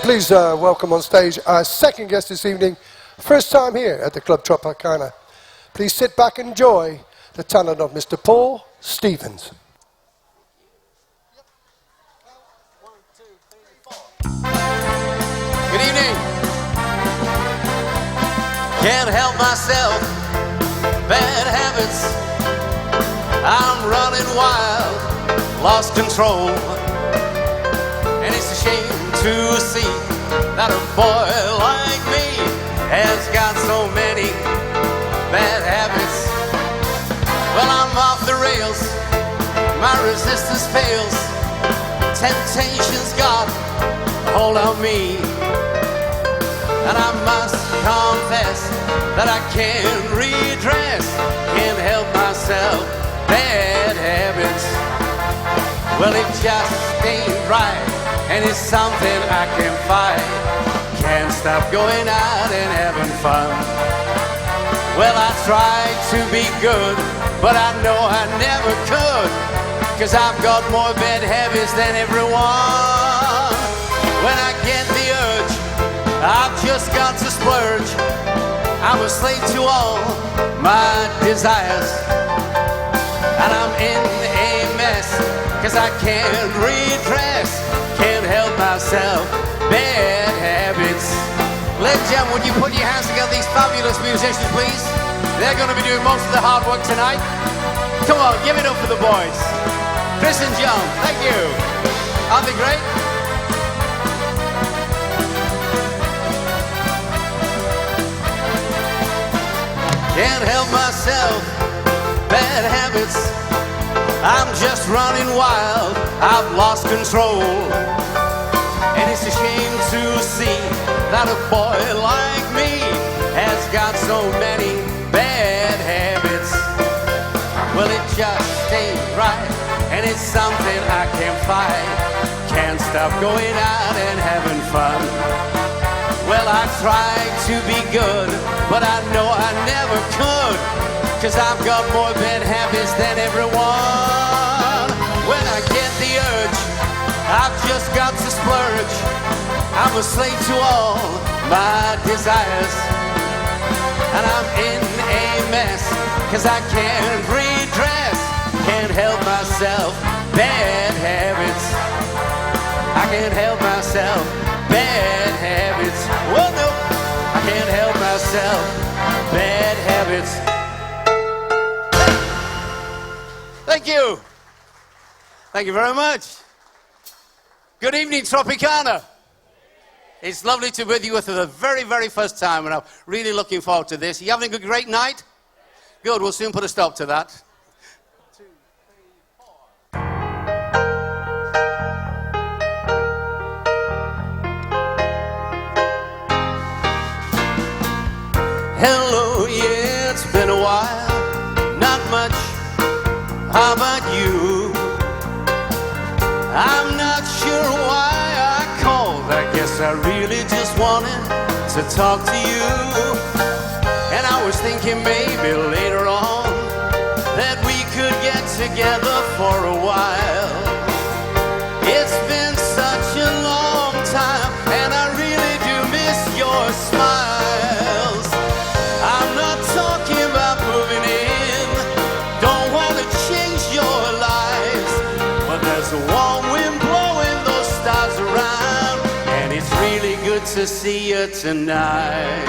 Please welcome on stage our second guest this evening, first time here at the Club Tropicana. Please sit back and enjoy the talent of Mr. Paul Stevens. Good evening. Can't help myself, bad habits. I'm running wild, lost control. And it's a shame to see that a boy like me has got so many bad habits. Well, I'm off the rails, my resistance fails. Temptation's got a hold on me, and I must confess that I can't redress, can't help myself, bad habits. Well, it just ain't right, and it's something I can fight. Can't stop going out and having fun. Well, I tried to be good, but I know I never could, 'cause I've got more bad habits than everyone. When I get the urge, I've just got to splurge. I'm a slave to all my desires, and I'm in a mess, 'cause I can't redress, can't help myself, bad habits. Ladies and gentlemen, would you put your hands together, these fabulous musicians, please? They're going to be doing most of the hard work tonight. Come on, give it up for the boys. Chris and John, thank you. Aren't they great? Can't help myself, bad habits. I'm just running wild, I've lost control. And it's a shame to see that a boy like me has got so many bad habits. Well, it just ain't right, and it's something I can't fight. Can't stop going out and having fun. Well, I tried to be good, but I know I never could, 'cause I've got more bad habits than everyone. When I get the urge, I've just got to splurge. I'm a slave to all my desires, and I'm in a mess, 'cause I can't redress, can't help myself, bad habits. I can't help myself, bad habits. Well, no, I can't help myself, bad habits. Thank you. Thank you very much. Good evening, Tropicana. It's lovely to be with you for the very, very first time, and I'm really looking forward to this. You having a great night? Good, we'll soon put a stop to that. 2, 3, 4. Hello, yeah, it's been a while. Not much. How about you? I'm not sure why I called. I guess I really just wanted to talk to you. And I was thinking maybe later on that we could get together for a while. It's been such a long time, and I really do miss your smiles. I'm not talking about moving in, don't want to change your lives, but there's a warm wind blowing those stars around, and it's really good to see you tonight.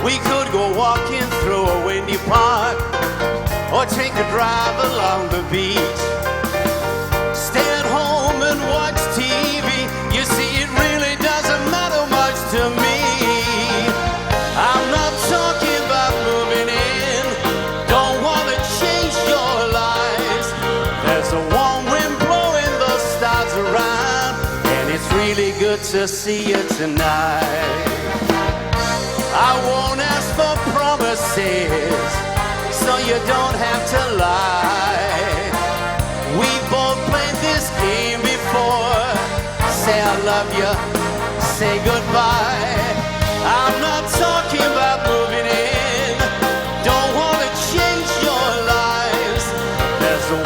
We could go walking through a windy park, or take a drive along the beach. Stay at home and watch TV. You see, it really doesn't matter much to me. I'm not talking about moving in, don't want to change your lives. There's a warm wind blowing those stars around, and it's really good to see you tonight. I won't ask for promises, so you don't have to lie. We both played this game before. Say I love you, say goodbye. I'm not talking about moving in, don't want to change your lives. There's a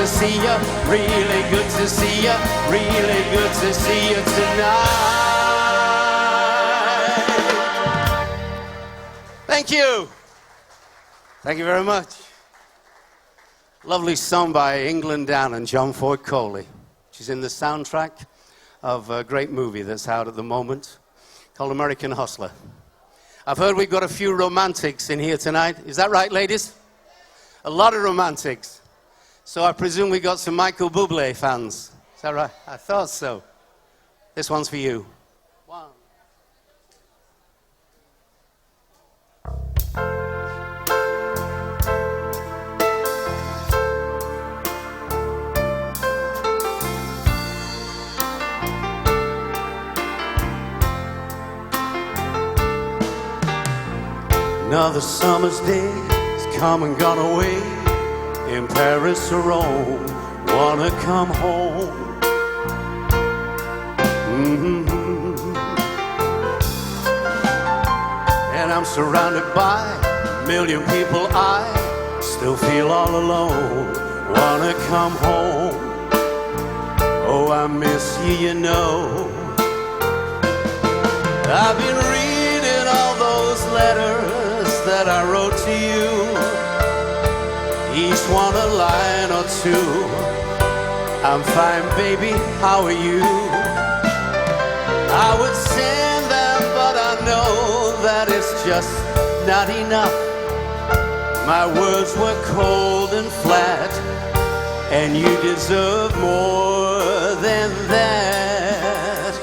to see you, really good to see you, really good to see you tonight. Thank you. Thank you very much. Lovely song by England Down and John Ford Coley. She's in the soundtrack of a great movie that's out at the moment called American Hustler. I've heard we've got a few romantics in here tonight. Is that right, ladies? A lot of romantics. So I presume we got some Michael Bublé fans. Is that right? I thought so. This one's for you. One. Another summer's day has come and gone away. In Paris or Rome, wanna come home. And I'm surrounded by a million people. I still feel all alone. Wanna come home. Oh, I miss you, you know. I've been reading all those letters that I wrote to you, each one a line or two. I'm fine, baby, how are you? I would send them, but I know that it's just not enough. My words were cold and flat, and you deserve more than that.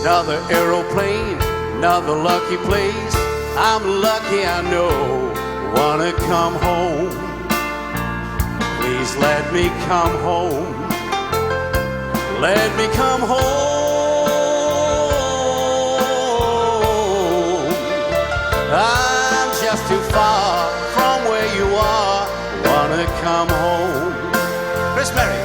Another aeroplane, another lucky place. I'm lucky, I know. Wanna come home. Please let me come home. Let me come home. I'm just too far from where you are. Wanna come home. Chris Berry.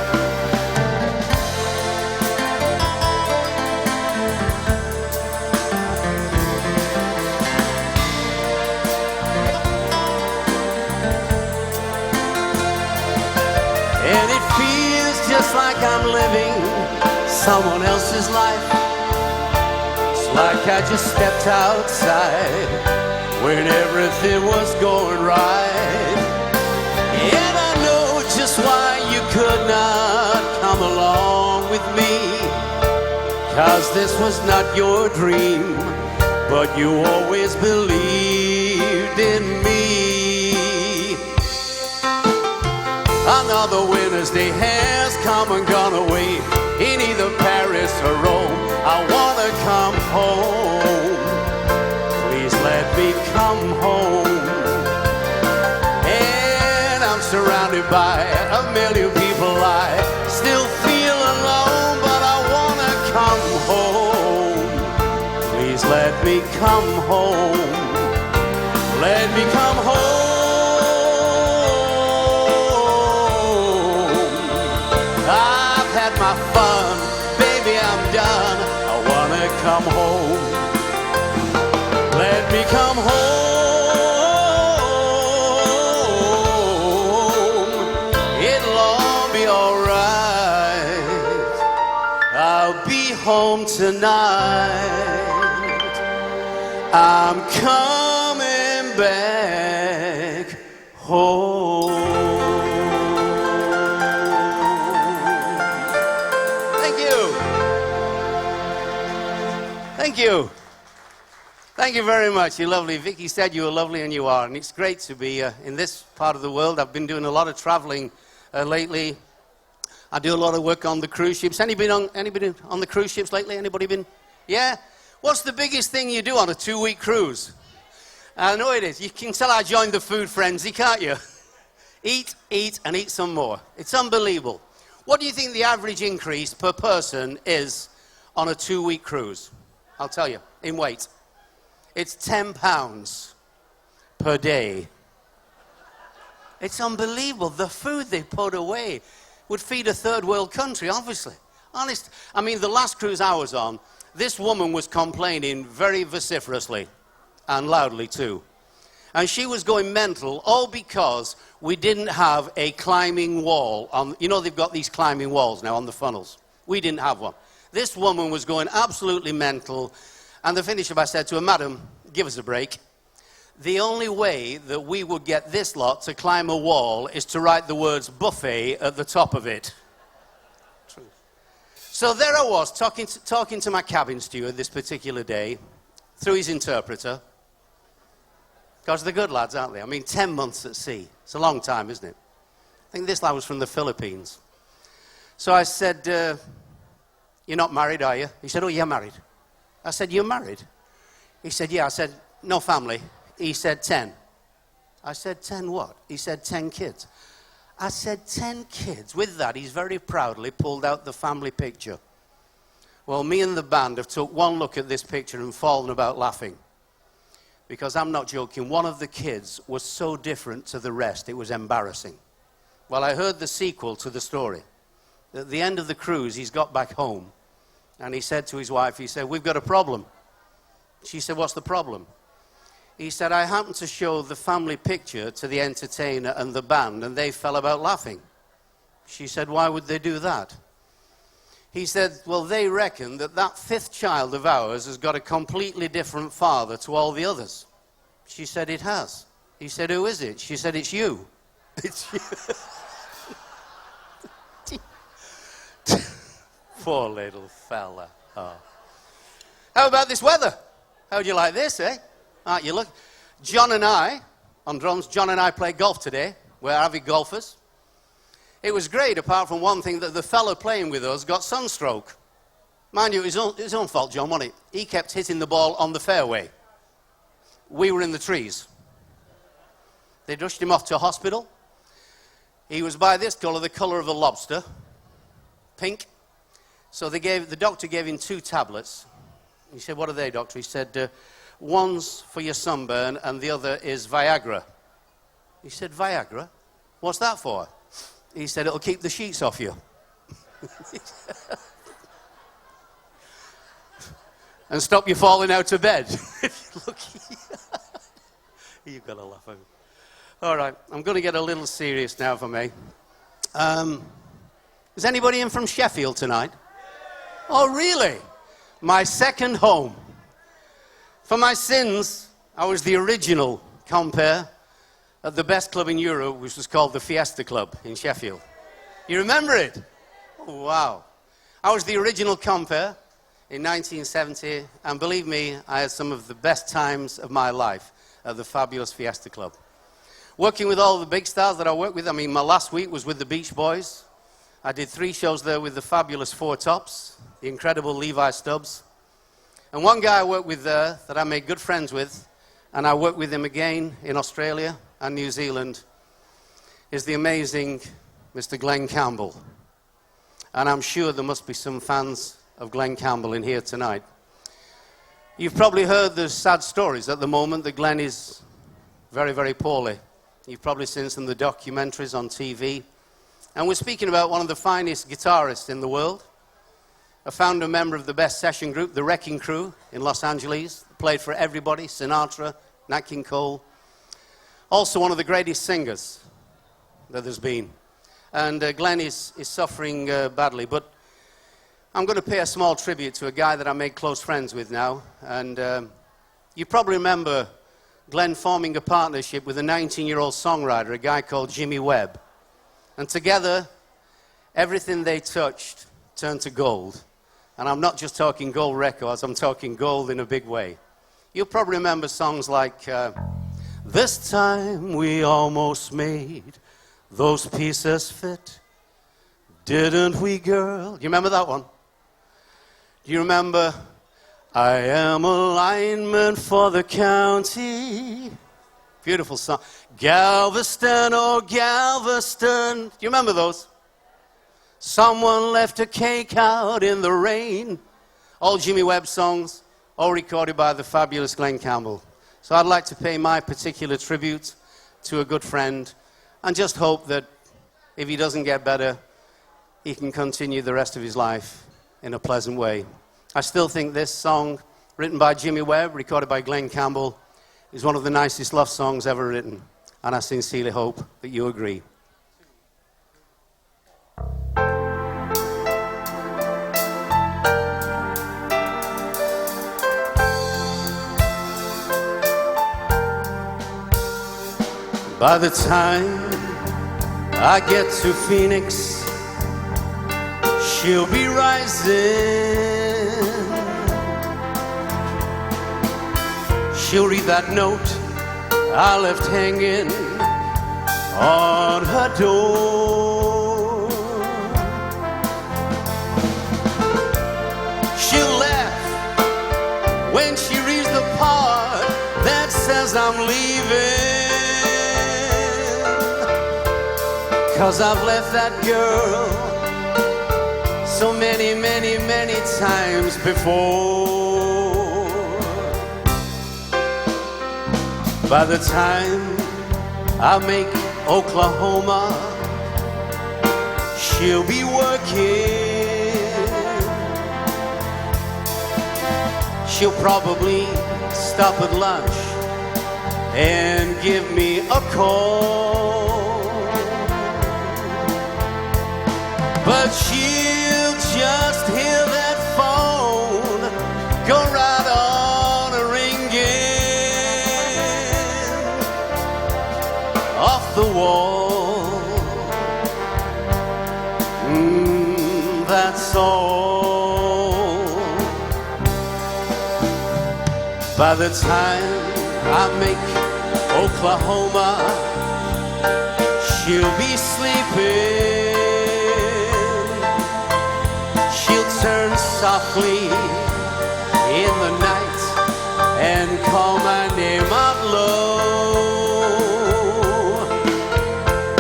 And it feels just like I'm living someone else's life. It's like I just stepped outside when everything was going right. And I know just why you could not come along with me, 'cause this was not your dream, but you always believed in me. Another winter's day has come and gone away in either Paris or Rome. I wanna come home. Please let me come home. And I'm surrounded by a million people. I still feel alone, but I wanna come home. Please let me come home. Let me come home. My fun, baby, I'm done. I wanna come home. Let me come home. It'll all be alright. I'll be home tonight. I'm coming back home. Thank you. Thank you very much. You're lovely. Vicky said you were lovely, and you are. And it's great to be in this part of the world. I've been doing a lot of traveling lately. I do a lot of work on the cruise ships. Anybody on the cruise ships lately? Anybody been? Yeah? What's the biggest thing you do on a 2-week cruise? I know it is. You can tell I joined the food frenzy, can't you? Eat, eat, and eat some more. It's unbelievable. What do you think the average increase per person is on a 2-week cruise? I'll tell you, in weight. It's 10 pounds per day. It's unbelievable. The food they put away would feed a third world country, obviously. Honest. I mean, the last cruise I was on, this woman was complaining very vociferously and loudly too. And she was going mental, all because we didn't have a climbing wall. You know they've got these climbing walls now on the funnels. We didn't have one. This woman was going absolutely mental. And the finisher, I said to her, "Madam, give us a break. The only way that we would get this lot to climb a wall is to write the words buffet at the top of it." True. So there I was, talking to my cabin steward this particular day, through his interpreter. Because they're good lads, aren't they? I mean, 10 months at sea. It's a long time, isn't it? I think this lad was from the Philippines. So I said, "You're not married, are you?" He said, "Oh, yeah, married." I said, "You're married?" He said, "Yeah." I said, "No family?" He said, 10. I said, 10 what? He said, 10 kids. I said, 10 kids. With that, he's very proudly pulled out the family picture. Well, me and the band have took one look at this picture and fallen about laughing. Because I'm not joking, one of the kids was so different to the rest, it was embarrassing. Well, I heard the sequel to the story. At the end of the cruise, he's got back home, and he said to his wife, he said, "We've got a problem." She said, "What's the problem?" He said, "I happened to show the family picture to the entertainer and the band, and they fell about laughing." She said, "Why would they do that?" He said, "Well, they reckon that that fifth child of ours has got a completely different father to all the others." She said, "It has." He said, "Who is it?" She said, "It's you." It's you. Poor little fella. Oh. How about this weather? How'd you like this, eh? Aren't you look? John and I, on drums, John and I played golf today. We're avid golfers. It was great, apart from one thing, that the fellow playing with us got sunstroke. Mind you, it was his own fault, John, wasn't it? He kept hitting the ball on the fairway. We were in the trees. They rushed him off to hospital. He was by this colour, the colour of a lobster, pink. So the doctor gave him 2 tablets. He said, "What are they, doctor?" He said, "One's for your sunburn and the other is Viagra." He said, "Viagra? What's that for?" He said, "It'll keep the sheets off you." "And stop you falling out of bed." Look, you've got to laugh at me. All right, I'm going to get a little serious now for me. Is anybody in from Sheffield tonight? Oh, really? My second home. For my sins, I was the original compere at the best club in Europe, which was called the Fiesta Club in Sheffield. You remember it? Oh, wow. I was the original compere in 1970, and believe me, I had some of the best times of my life at the fabulous Fiesta Club. Working with all the big stars that I worked with, I mean, my last week was with the Beach Boys. I did 3 shows there with the fabulous Four Tops, the incredible Levi Stubbs. And one guy I worked with there that I made good friends with, and I worked with him again in Australia and New Zealand, is the amazing Mr. Glen Campbell. And I'm sure there must be some fans of Glen Campbell in here tonight. You've probably heard the sad stories at the moment that Glen is very, very poorly. You've probably seen some of the documentaries on TV. And we're speaking about one of the finest guitarists in the world, a founder member of the best session group, the Wrecking Crew in Los Angeles, played for everybody, Sinatra, Nat King Cole. Also one of the greatest singers that there's been. And Glen is suffering badly, but I'm going to pay a small tribute to a guy that I made close friends with now. And you probably remember Glen forming a partnership with a 19-year-old songwriter, a guy called Jimmy Webb. And together, everything they touched turned to gold. And I'm not just talking gold records, I'm talking gold in a big way. You'll probably remember songs like, "This time we almost made those pieces fit, didn't we, girl?" You remember that one? Do you remember, "I am a lineman for the county"? Beautiful song. "Galveston, oh Galveston." Do you remember those? "Someone left a cake out in the rain." All Jimmy Webb songs, all recorded by the fabulous Glen Campbell. So I'd like to pay my particular tribute to a good friend and just hope that if he doesn't get better, he can continue the rest of his life in a pleasant way. I still think this song, written by Jimmy Webb, recorded by Glen Campbell, is one of the nicest love songs ever written, and I sincerely hope that you agree. By the time I get to Phoenix, she'll be rising. She'll read that note I left hanging on her door. She'll laugh when she reads the part that says I'm leaving. 'Cause I've left that girl so many, many, many times before. By the time I make Oklahoma, she'll be working. She'll probably stop at lunch and give me a call. But she'll just hear that phone go right on ringing off the wall. That's all. By the time I make Oklahoma, she'll be sleeping. Turn softly in the night and call my name out low.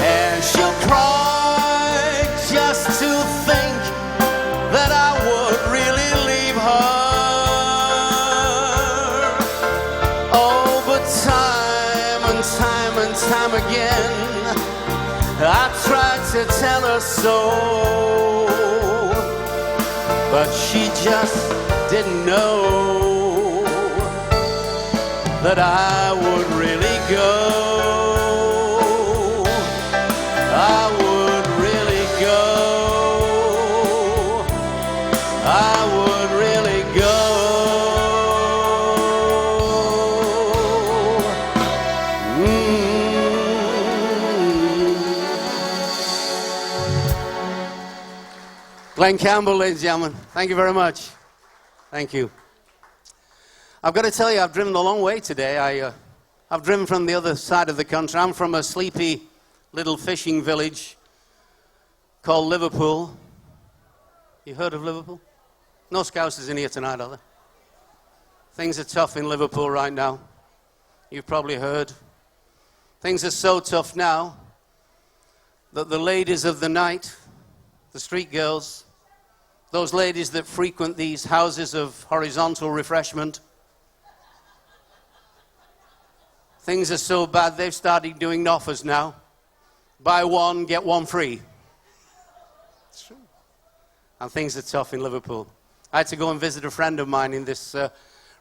And she'll cry just to think that I would really leave her. Oh, but time and time and time again, I tried to tell her so. But she just didn't know that I would really go. I would really go. I would really go. Glen Campbell, ladies and gentlemen. Thank you very much. Thank you. I've got to tell you, I've driven a long way today. I've driven from the other side of the country. I'm from a sleepy little fishing village called Liverpool. You heard of Liverpool? No Scousers in here tonight, are there? Things are tough in Liverpool right now. You've probably heard. Things are so tough now that the ladies of the night, the street girls, those ladies that frequent these houses of horizontal refreshment, things are so bad they've started doing offers now. Buy one, get one free. It's true. And things are tough in Liverpool. I had to go and visit a friend of mine in this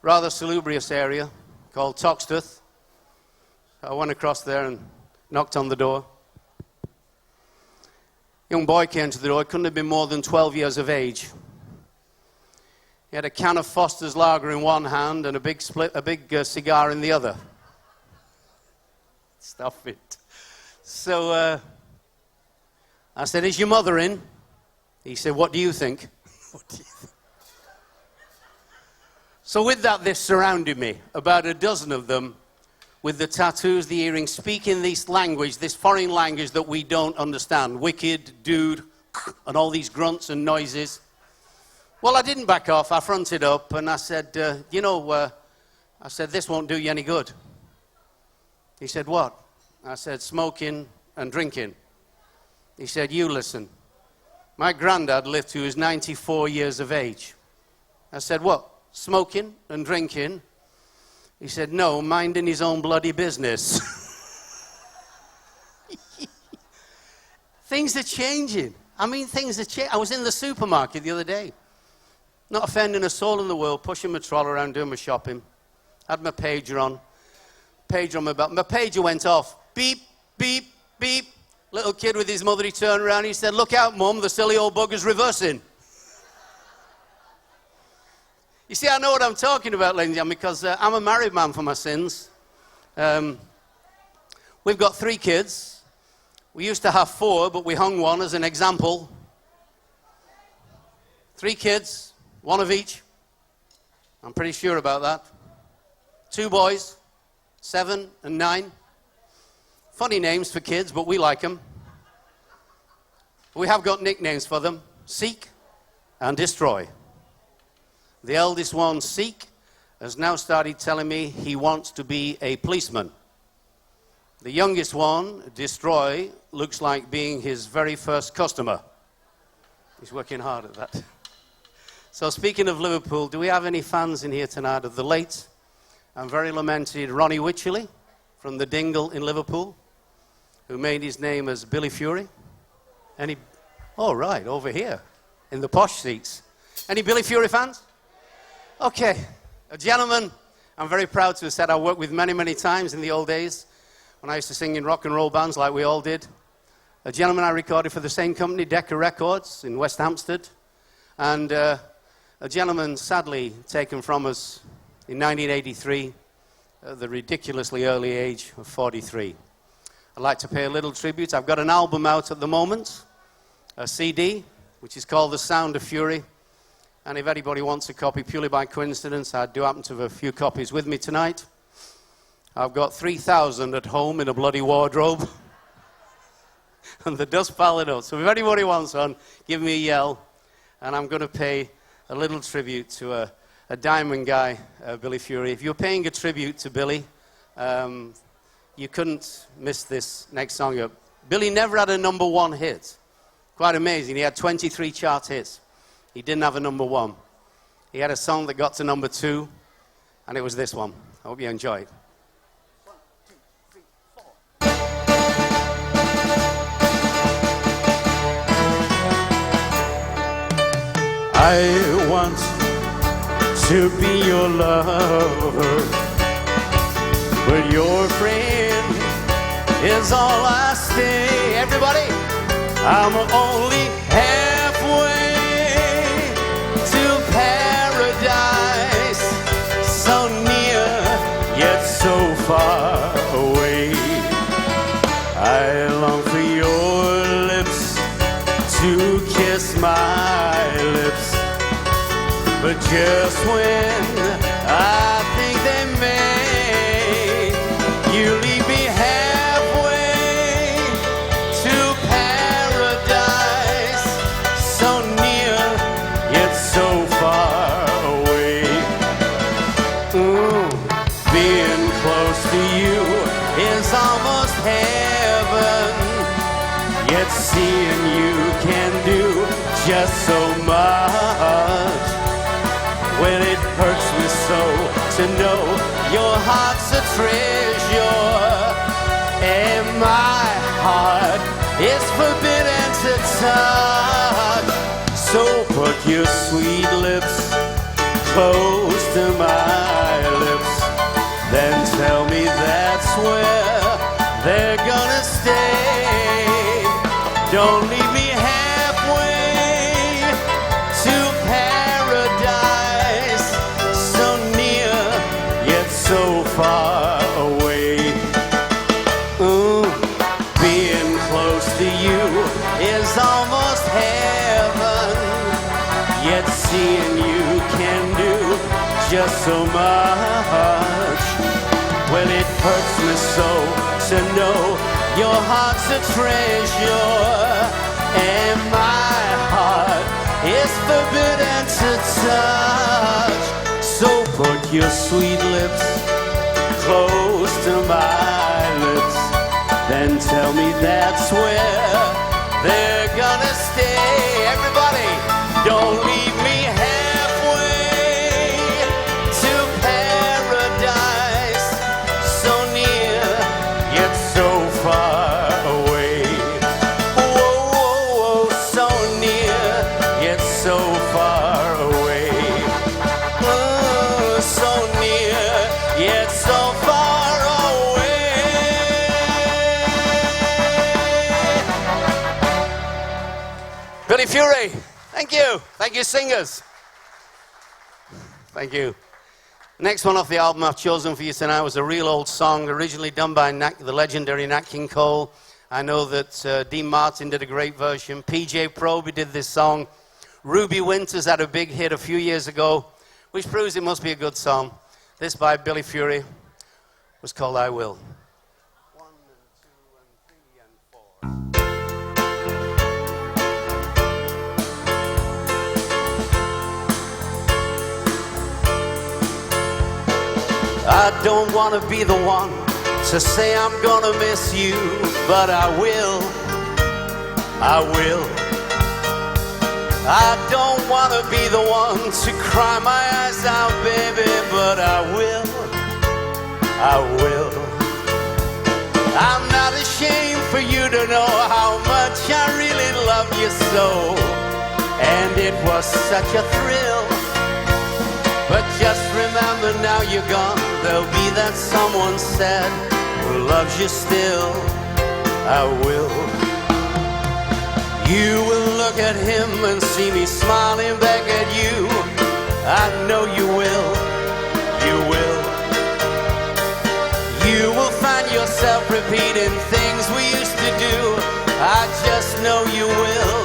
rather salubrious area called Toxteth. I went across there and knocked on the door. Young boy came to the door. He couldn't have been more than 12 years of age. He had a can of Foster's Lager in one hand and a big cigar in the other. Stop it. So I said, "Is your mother in?" He said, "What do you think?" What do you think? So with that, they surrounded me, about a dozen of them, with the tattoos, the earrings, speaking this language, this foreign language that we don't understand. Wicked, dude, and all these grunts and noises. Well, I didn't back off. I fronted up and I said, I said, "This won't do you any good." He said, "What?" I said, "Smoking and drinking." He said, "You listen. My granddad lived to his 94 years of age." I said, "What? Smoking and drinking?" He said, "No, minding his own bloody business." Things are changing. I mean, things are changing. I was in the supermarket the other day, not offending a soul in the world, pushing my trolley around, doing my shopping. Had my pager on. pager on my belt. My pager went off. Beep, beep, beep. Little kid with his mother, he turned around, he said, "Look out, Mum, the silly old bugger's reversing." You see, I know what I'm talking about, ladies and gentlemen, because I'm a married man for my sins. We've got 3 kids. We used to have 4, but we hung one as an example. 3 kids, 1 of each. I'm pretty sure about that. 2 boys, 7 and 9. Funny names for kids, but we like them. We have got nicknames for them: Seek and Destroy. The eldest one, Seek, has now started telling me he wants to be a policeman. The youngest one, Destroy, looks like being his very first customer. He's working hard at that. So speaking of Liverpool, do we have any fans in here tonight of the late and very lamented Ronnie Wycherley from the Dingle in Liverpool, who made his name as Billy Fury? Any? Oh, right, over here in the posh seats. Any Billy Fury fans? Okay, a gentleman I'm very proud to have said I worked with many, many times in the old days when I used to sing in rock and roll bands like we all did. A gentleman I recorded for the same company, Decca Records, in West Hampstead. And a gentleman sadly taken from us in 1983 at the ridiculously early age of 43. I'd like to pay a little tribute. I've got an album out at the moment, a CD, which is called The Sound of Fury. And if anybody wants a copy, purely by coincidence, I do happen to have a few copies with me tonight. I've got 3,000 at home in a bloody wardrobe. And the dust piling up. So if anybody wants one, give me a yell. And I'm going to pay a little tribute to a diamond guy, Billy Fury. If you're paying a tribute to Billy, you couldn't miss this next song up. Billy never had a #1 hit. Quite amazing. He had 23 chart hits. He didn't have a #1. He had a song that got to #2, and it was this one. I hope you enjoy it. 1, 2, 3, 4. I want to be your lover, but your friend is all I stay. Everybody, I'm only halfway to paradise, so near yet so far away. I long for your lips to kiss my lips, but just when I think they may, you leave me halfway to paradise, so near yet so far away. Being close to you is almost heaven, yet seeing you can do just so much. Well, it hurts me so to know your heart's a treasure, and my heart is forbidden to touch. So put your sweet lips close to my lips, then tell me that's where they're gonna stay. Don't leave me halfway to paradise, so near yet so far away. Being close to you is almost heaven, yet seeing you can do just so much. Well, it hurts me so to know your heart's a treasure, and my heart is forbidden to touch. So put your sweet lips close to my lips, then tell me that's where they're gonna stay. Everybody, don't leave me halfway to paradise, so near yet so far away. Whoa, whoa, whoa, so near yet so far away. So near yet so far away. Billy Fury, thank you. Thank you, singers. Thank you. Next one off the album I've chosen for you tonight was a real old song, originally done by the legendary Nat King Cole. I know that Dean Martin did a great version. PJ Proby did this song. Ruby Winters had a big hit a few years ago, which proves it must be a good song. This by Billy Fury was called I Will. 1 and 2 and 3 and 4. I don't want to be the one to say I'm gonna miss you, but I will. I don't want to be the one to cry my eyes out, baby, but I will. I'm not ashamed for you to know how much I really love you so, and it was such a thrill. But just remember now you're gone, there'll be that someone sad who loves you still. I will. You will look at him and see me smiling back at you. I know you will. You will find yourself repeating things we used to do. I just know you will.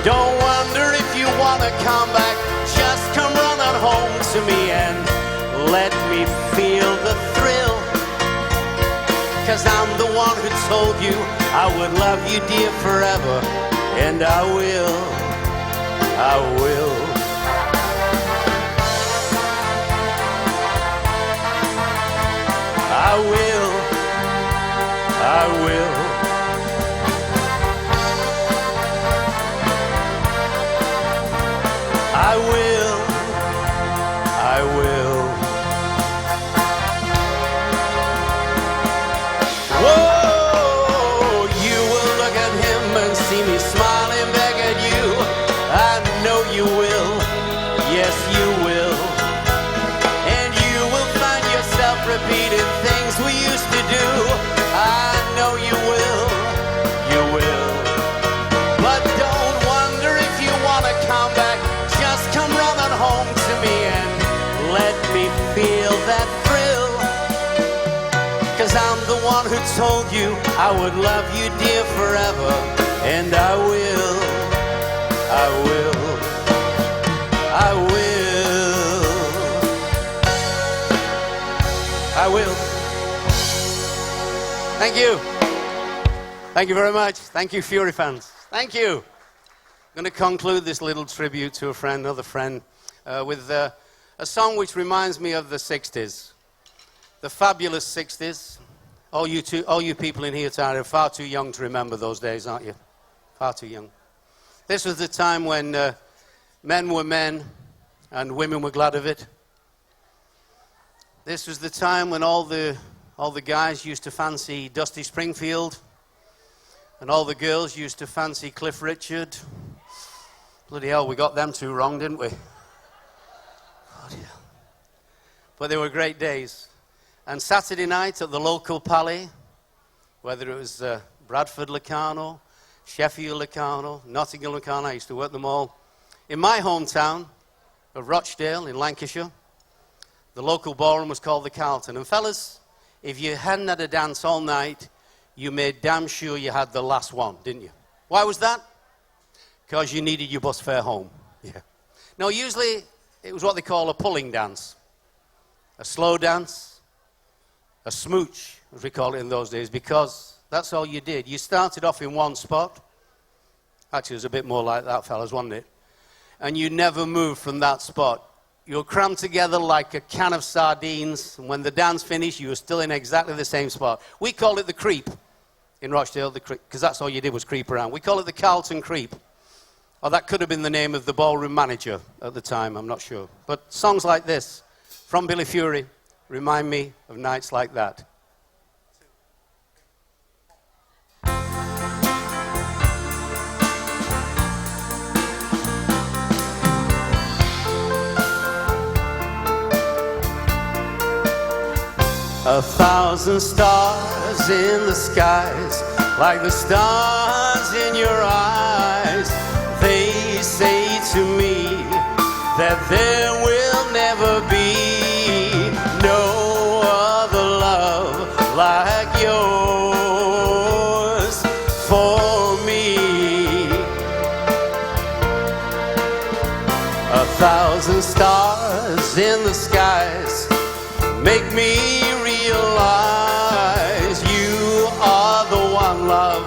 Don't wonder if you want to come back. Just come running home to me and let me feel the thrill. 'Cause I'm the one who told you I would love you, dear, forever. And I will. I will. Whoa, you will look at him and see me smiling back at you. I know you will. Yes, you will. And you will find yourself repeating things we used to do. I know you will. But don't wonder if you want to come back. Just come running home to me and let me feel that thrill. 'Cause I'm the one who told you I would love you, dear, forever. And I will. Thank you. Thank you very much. Thank you, Fury fans. Thank you. I'm going to conclude this little tribute to another friend, with a song which reminds me of the 60s. The fabulous 60s. All you people in here tonight are far too young to remember those days, aren't you? Far too young. This was the time when men were men and women were glad of it. This was the time when all the guys used to fancy Dusty Springfield and all the girls used to fancy Cliff Richard. Bloody hell, we got them two wrong, didn't we? Bloody hell. But they were great days. And Saturday night at the local Pally, whether it was Bradford Locarno, Sheffield Locarno, Nottingham Locarno, I used to work them all. In my hometown of Rochdale in Lancashire, the local ballroom was called the Carlton. And fellas, if you hadn't had a dance all night, you made damn sure you had the last one, didn't you? Why was that? Because you needed your bus fare home. Yeah. Now, usually it was what they call a pulling dance, a slow dance, a smooch, as we call it in those days, because that's all you did. You started off in one spot. Actually, it was a bit more like that, fellas, wasn't it? And you never moved from that spot. You were crammed together like a can of sardines, and when the dance finished, you were still in exactly the same spot. We call it the creep in Rochdale, because that's all you did was creep around. We call it the Carlton Creep. Or that could have been the name of the ballroom manager at the time, I'm not sure. But songs like this, from Billy Fury, remind me of nights like that. A thousand stars in the skies, like the stars in your eyes. They say to me that there will never be no other love like yours for me. 1,000 stars in the skies make me realize you are the one love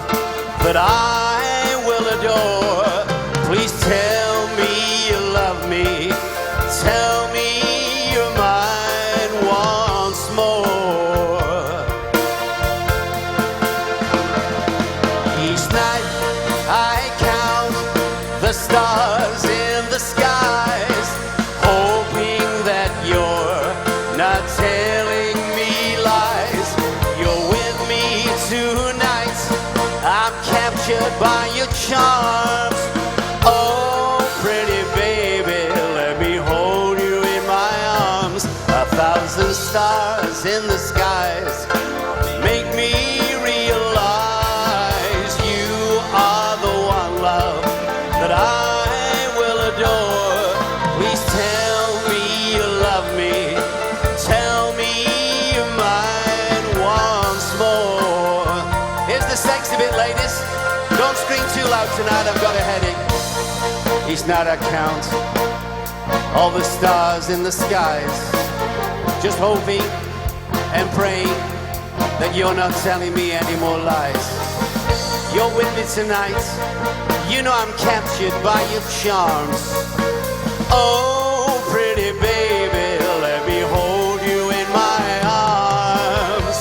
that I will adore. Please tell me you love me. Tell me you're mine once more. Each night I count the stars in the skies, hoping that you're not telling me lies. You're with me tonight. I'm captured by your charms. Oh, pretty baby, let me hold you in my arms. 1,000 stars in the skies make me realize you are the one love that I will adore. Please tell me you love me. Tell me you're mine once more. Here's the sexy bit, ladies. Don't scream too loud tonight, I've got a headache. Each night I count all the stars in the skies, just hoping and praying that you're not telling me any more lies. You're with me tonight. You know I'm captured by your charms. Oh, pretty baby, let me hold you in my arms.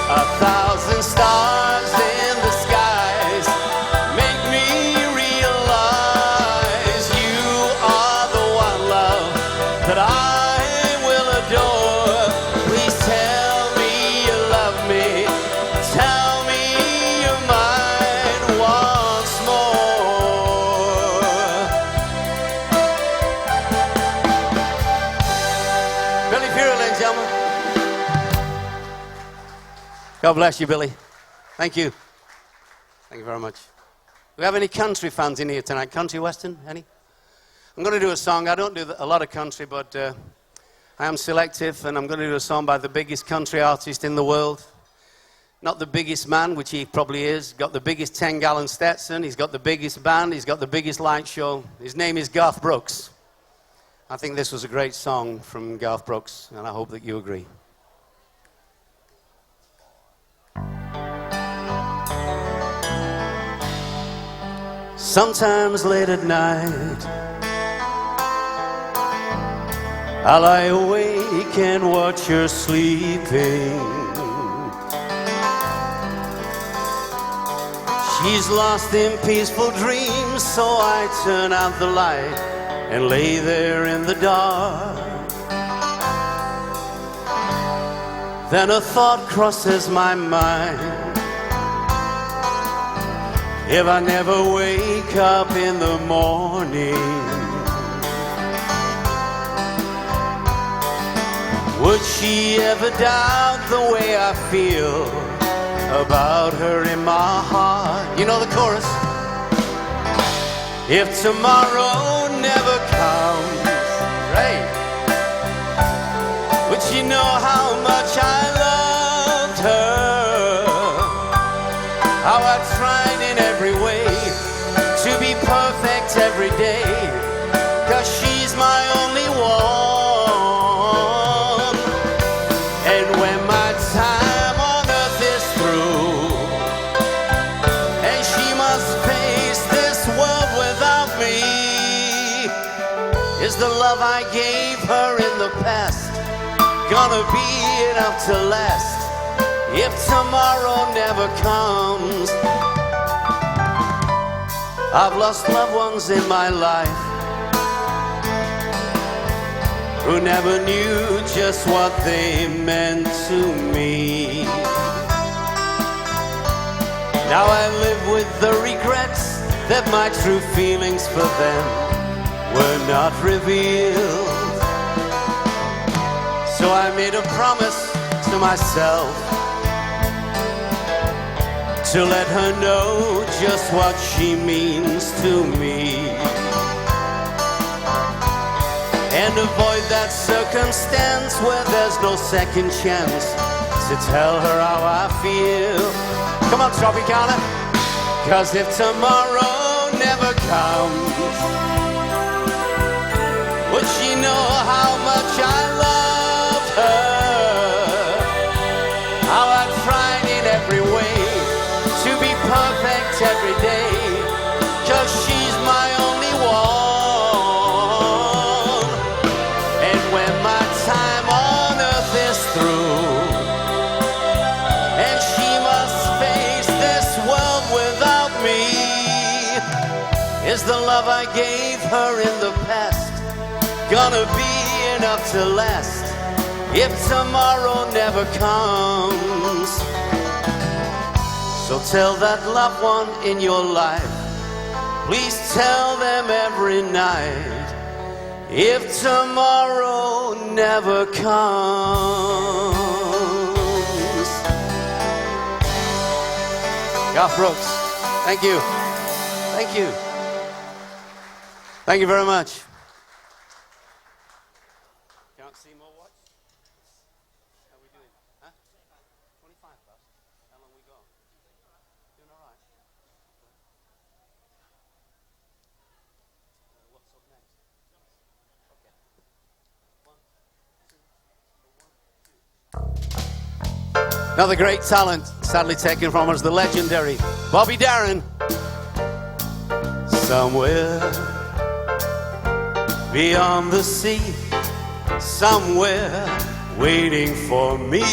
1,000 stars in the skies make me realize you are the one love that I will adore. Please tell me you love me. Tell me you're mine once more. Billy Fury, ladies and gentlemen. God bless you, Billy. Thank you. Thank you very much. Do we have any country fans in here tonight? Country western? Any? I'm going to do a song. I don't do a lot of country, but I am selective, and I'm going to do a song by the biggest country artist in the world. Not the biggest man, which he probably is. Got the biggest 10-gallon Stetson. He's got the biggest band. He's got the biggest light show. His name is Garth Brooks. I think this was a great song from Garth Brooks, and I hope that you agree. Sometimes late at night I lie awake and watch her sleeping. She's lost in peaceful dreams, so I turn out the light and lay there in the dark. Then a thought crosses my mind. If I never wake up in the morning, would she ever doubt the way I feel about her in my heart? You know the chorus. If tomorrow never comes, right, would she know how much I loved her? How I tried in every way to be perfect every day, 'cause she's my only one. And when my time on earth is through and she must face this world without me, is the love I gave her in the past gonna be enough to last if tomorrow never comes? I've lost loved ones in my life who never knew just what they meant to me. Now I live with the regrets that my true feelings for them were not revealed. So I made a promise to myself to let her know just what she means to me. And avoid that circumstance where there's no second chance to tell her how I feel. Come on, Tropicana. 'Cause if tomorrow never comes, would she know how much I loved her? How I'd tried in every way to be perfect every day, 'cause she's my only one. And when my time on earth is through, and she must face this world without me, is the love I gave her in the past gonna be enough to last if tomorrow never comes? So tell that loved one in your life, please tell them every night, if tomorrow never comes. Garth Brooks, thank you. Thank you. Thank you very much. Can't see more watch? How are we doing? Huh? 25 past. How long we got? Doing all right? What's up next? Okay. 1, 2, 1, 2. Another great talent, sadly taken from us, the legendary Bobby Darin. Somewhere beyond the sea, somewhere waiting for me,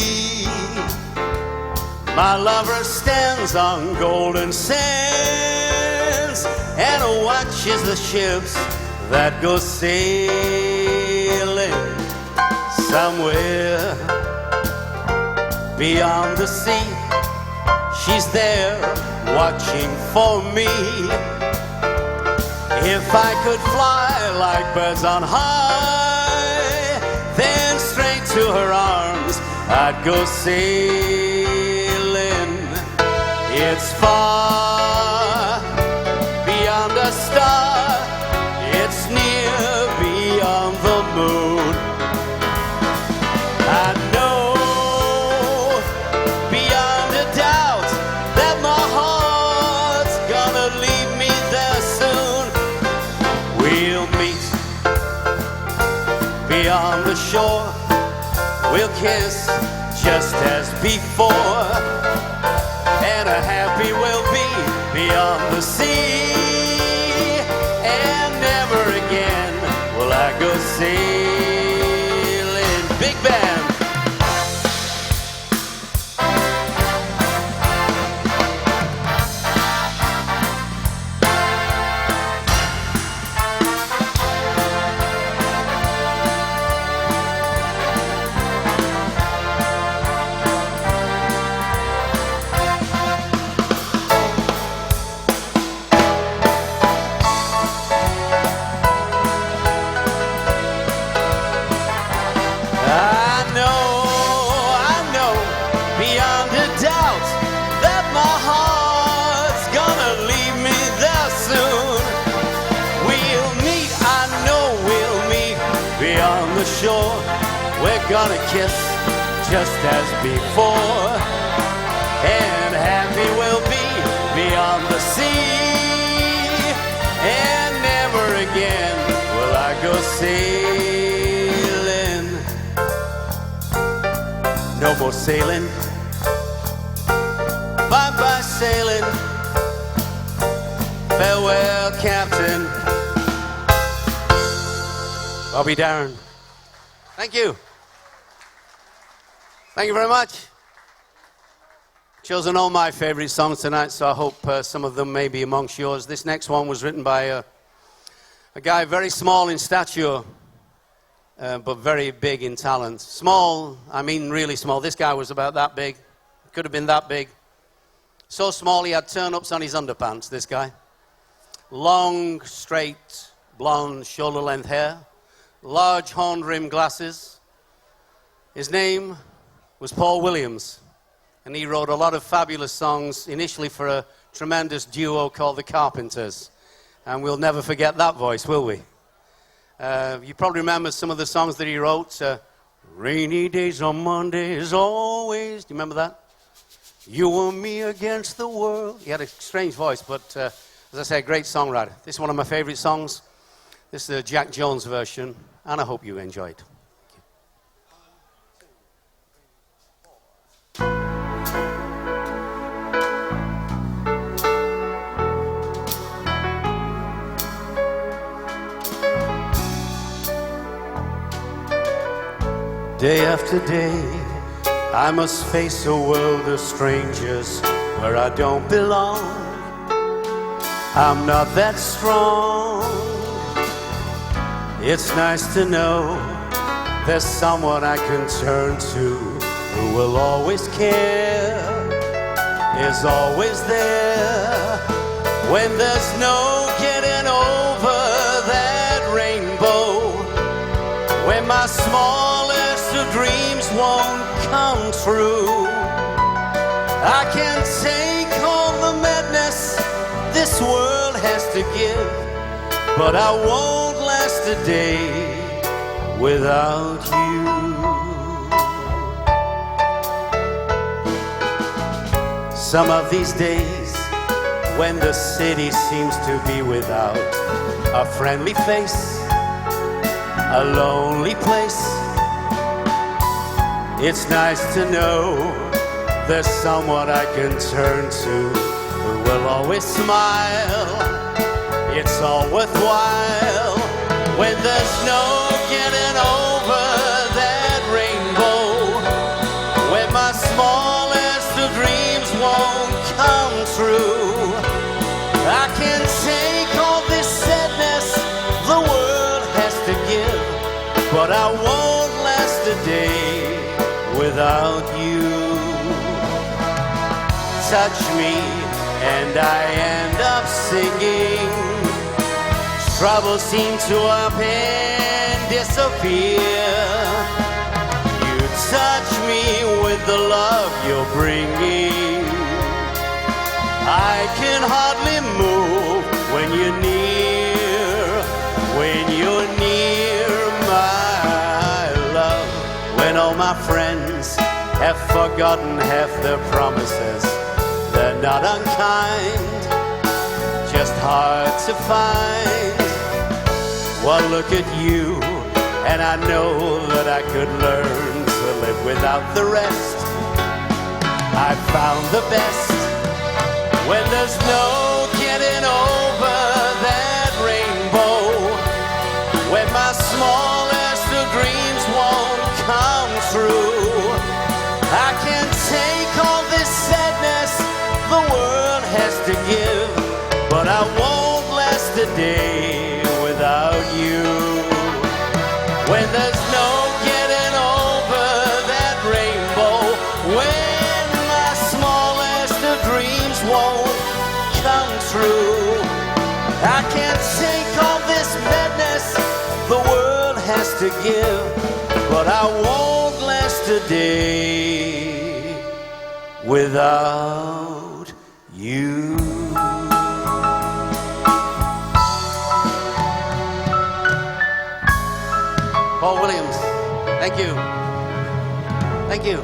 my lover stands on golden sands and watches the ships that go sailing. Somewhere beyond the sea, she's there watching for me. If I could fly like birds on high, then straight to her arms I'd go sailing. It's far beyond a star, it's near beyond the moon. I know beyond a doubt that my heart's gonna lead me there soon. We'll meet beyond the shore, we'll kiss just as before, and happy we'll be beyond the sea, and never again will I go sailing. Big band. Shore, we're gonna kiss just as before, and happy we'll be beyond the sea, and never again will I go sailing. No more sailing, bye-bye sailing, farewell Captain Bobby Darin. Thank you. Thank you very much. Chosen all my favorite songs tonight, so I hope some of them may be amongst yours. This next one was written by a guy very small in stature, but very big in talent. Small, I mean really small. This guy was about that big. Could have been that big. So small he had turn-ups on his underpants, this guy. Long, straight, blonde, shoulder-length hair. Large horn-rimmed glasses. His name was Paul Williams. And he wrote a lot of fabulous songs, initially for a tremendous duo called the Carpenters. And we'll never forget that voice, will we? You probably remember some of the songs that he wrote. Rainy days on Mondays always. Do you remember that? You and me against the world. He had a strange voice, but as I say, a great songwriter. This is one of my favorite songs. This is the Jack Jones version, and I hope you enjoy it. Day after day, I must face a world of strangers where I don't belong. I'm not that strong. It's nice to know there's someone I can turn to who will always care, is always there when there's no getting over that rainbow, when my smallest of dreams won't come true. I can take all the madness this world has to give, but I won't last a day without you. Some of these days, when the city seems to be without a friendly face, a lonely place, it's nice to know there's someone I can turn to who will always smile. It's all worthwhile when there's no getting over that rainbow, when my smallest of dreams won't come true. I can take all this sadness the world has to give, but I won't last a day without you. Touch me and I end up singing. Troubles seem to up and disappear. You touch me with the love you're bringing. I can hardly move when you're near, when you're near, my love. When all my friends have forgotten half their promises, they're not unkind, just hard to find. Well, look at you, and I know that I could learn to live without the rest. I found the best when there's no getting over that rainbow, when my smallest of dreams won't come true. I can take all this sadness the world has to give, but I won't last a day without you. When there's no getting over that rainbow, when my smallest of dreams won't come true, I can't take all this madness the world has to give, but I won't last a day without you. Paul Williams, thank you. Thank you.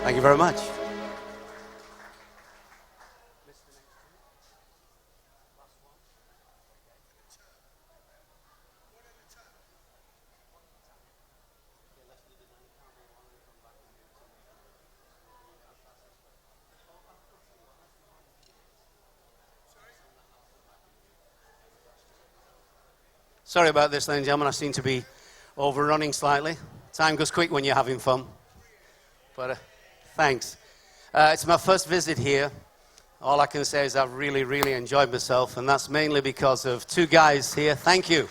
Thank you very much. Sorry about this, ladies and gentlemen. I seem to be overrunning slightly. Time goes quick when you're having fun. But thanks. It's my first visit here. All I can say is I've really, really enjoyed myself, and that's mainly because of two guys here. Thank you.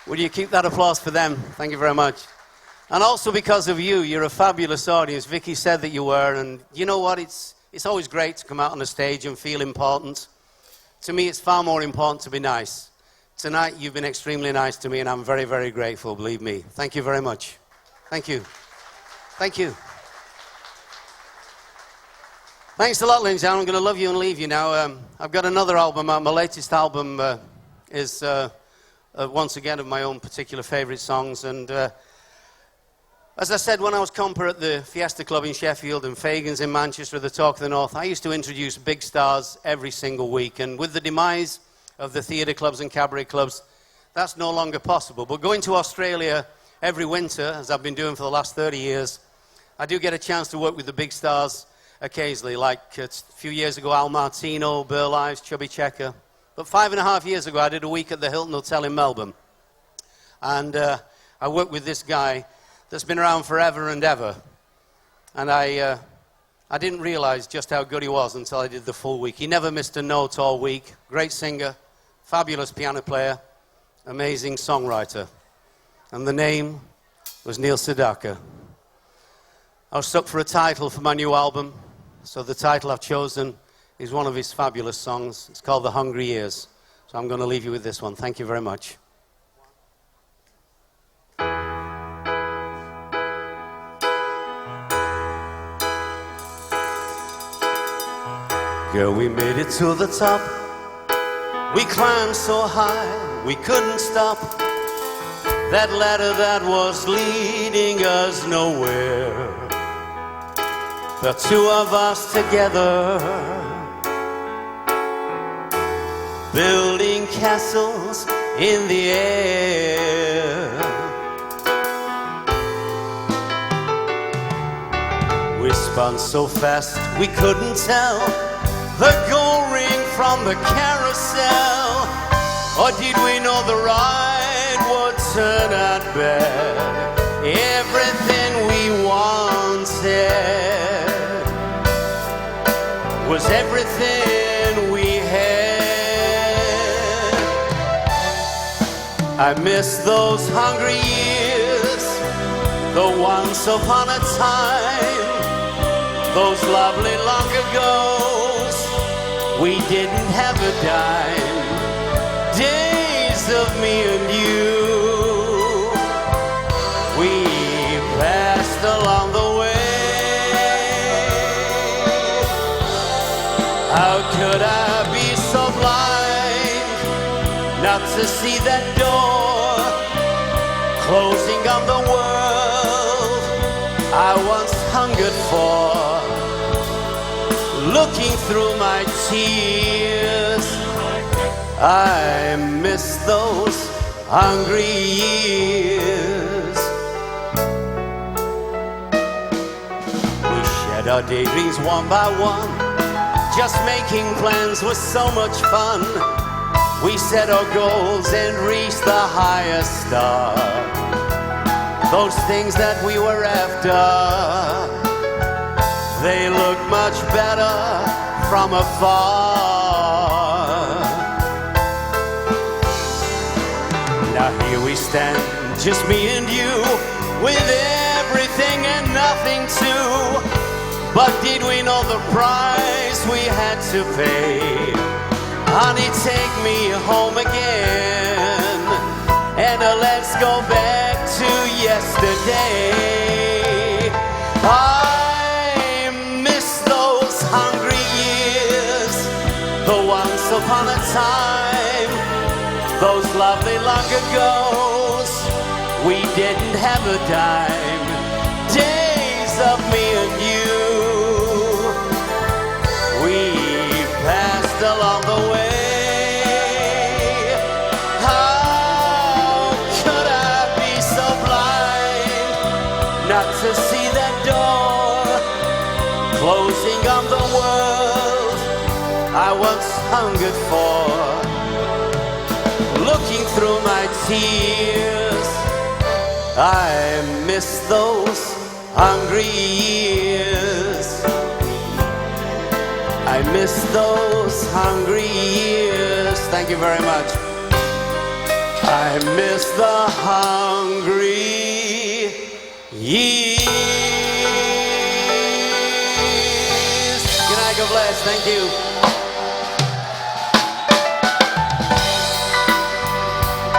Would you keep that applause for them? Thank you very much. And also because of you. You're a fabulous audience. Vicky said that you were, and you know what? It's always great to come out on the stage and feel important. To me, it's far more important to be nice. Tonight, you've been extremely nice to me, and I'm very, very grateful, believe me. Thank you very much. Thank you. Thank you. Thanks a lot, Lindsay. I'm going to love you and leave you now. I've got another album out. My latest album is once again of my own particular favourite songs. And as I said, when I was comper at the Fiesta Club in Sheffield and Fagan's in Manchester, the Talk of the North, I used to introduce big stars every single week. And with the demise of the theatre clubs and cabaret clubs, that's no longer possible. But going to Australia every winter, as I've been doing for the last 30 years, I do get a chance to work with the big stars occasionally, like a few years ago, Al Martino, Burl Ives, Chubby Checker. But 5.5 years ago, I did a week at the Hilton Hotel in Melbourne. And I worked with this guy that's been around forever and ever. And I didn't realize just how good he was until I did the full week. He never missed a note all week. Great singer, fabulous piano player, amazing songwriter. And the name was Neil Sedaka. I was stuck for a title for my new album. So the title I've chosen is one of his fabulous songs. It's called The Hungry Years. So I'm going to leave you with this one. Thank you very much. Girl, we made it to the top. We climbed so high, we couldn't stop. That ladder that was leading us nowhere. The two of us together, building castles in the air. We spun so fast we couldn't tell the gold ring from the carousel. Or did we know the ride would turn out bad? Everything we wanted was everything we had. I miss those hungry years, the once upon a time, those lovely long ago's. We didn't have a dime, days of me and you. We passed along the way. How could I be so blind not to see that door closing on the world I once hungered for? Looking through my tears, I miss those hungry years. We shared our daydreams one by one. Just making plans was so much fun. We set our goals and reached the highest star. Those things that we were after, they look much better from afar. Now here we stand, just me and you, with everything and nothing too. But did we know the price we had to pay? Honey, take me home again, and let's go back to yesterday. I miss those hungry years, the once upon a time, those lovely long ago's. We didn't have a dime, days of me and you. Passed along the way. How could I be so blind not to see that door closing on the world I once hungered for? Looking through my tears, I miss those hungry years. I miss those hungry years. Thank you very much. I miss the hungry years. Good night, God bless. Thank you.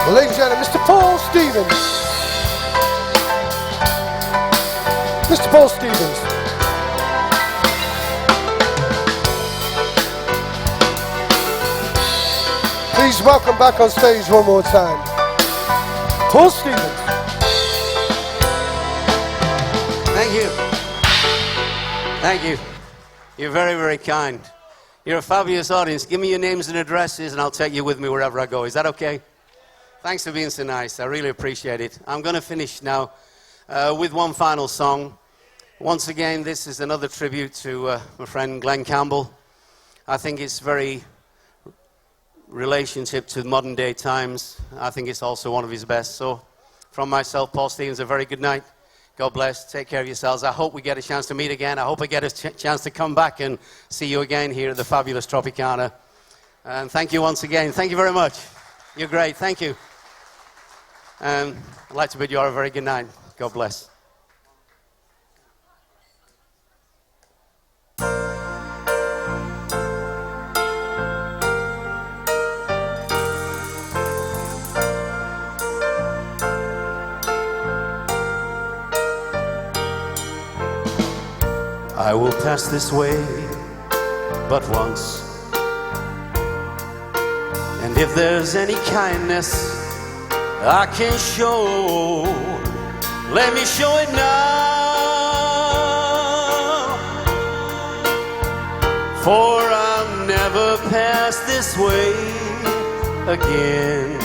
Well, ladies and gentlemen, Mr. Paul Stevens. Mr. Paul Stevens. Please welcome back on stage one more time, Paul Stevens. Thank you. Thank you. You're very, very kind. You're a fabulous audience. Give me your names and addresses and I'll take you with me wherever I go. Is that okay? Thanks for being so nice. I really appreciate it. I'm going to finish now with one final song. Once again, this is another tribute to my friend Glen Campbell. I think it's very relationship to modern day times. I think it's also one of his best. So from myself, Paul Stevens, a very good night. God bless. Take care of yourselves. I hope we get a chance to meet again. I hope I get a chance to come back and see you again here at the fabulous Tropicana. And thank you once again. Thank you very much. You're great. Thank you. And I'd like to bid you all a very good night. God bless. I will pass this way but once, and if there's any kindness I can show, let me show it now, for I'll never pass this way again.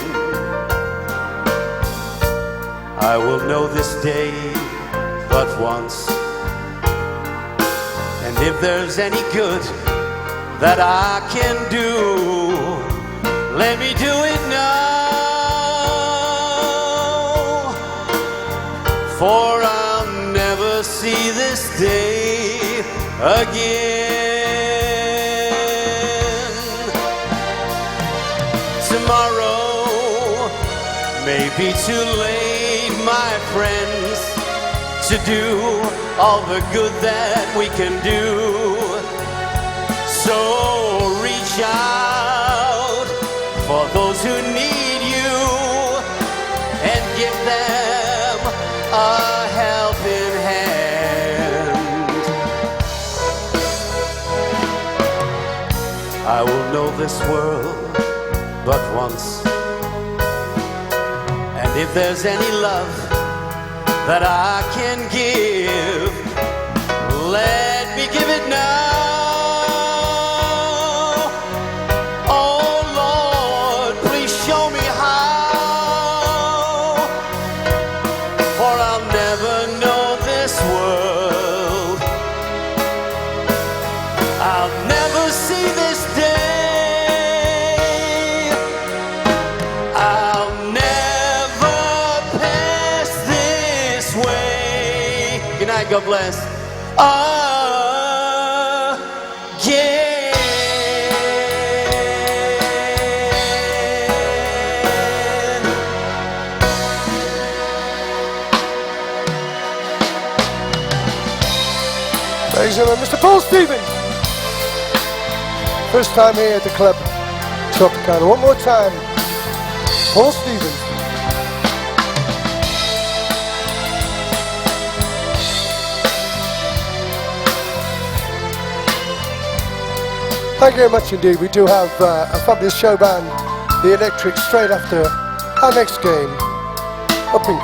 I will know this day but once, and if there's any good that I can do, let me do it now, for I'll never see this day again. Tomorrow may be too late, my friends, to do all the good that we can do. So reach out for those who need you and give them a helping hand. I will know this world but once, and if there's any love that I can give, let me give it now. Oh Lord, please show me how, for I'll never know this world. I'll never see this day. I'll never pass this way. Good night, God bless. Ladies and gentlemen, Mr. Paul Stevens. First time here at the club Tropicana. One more time, Paul Stevens. Thank you very much indeed. We do have a fabulous show band, the Electric, straight after our next game up in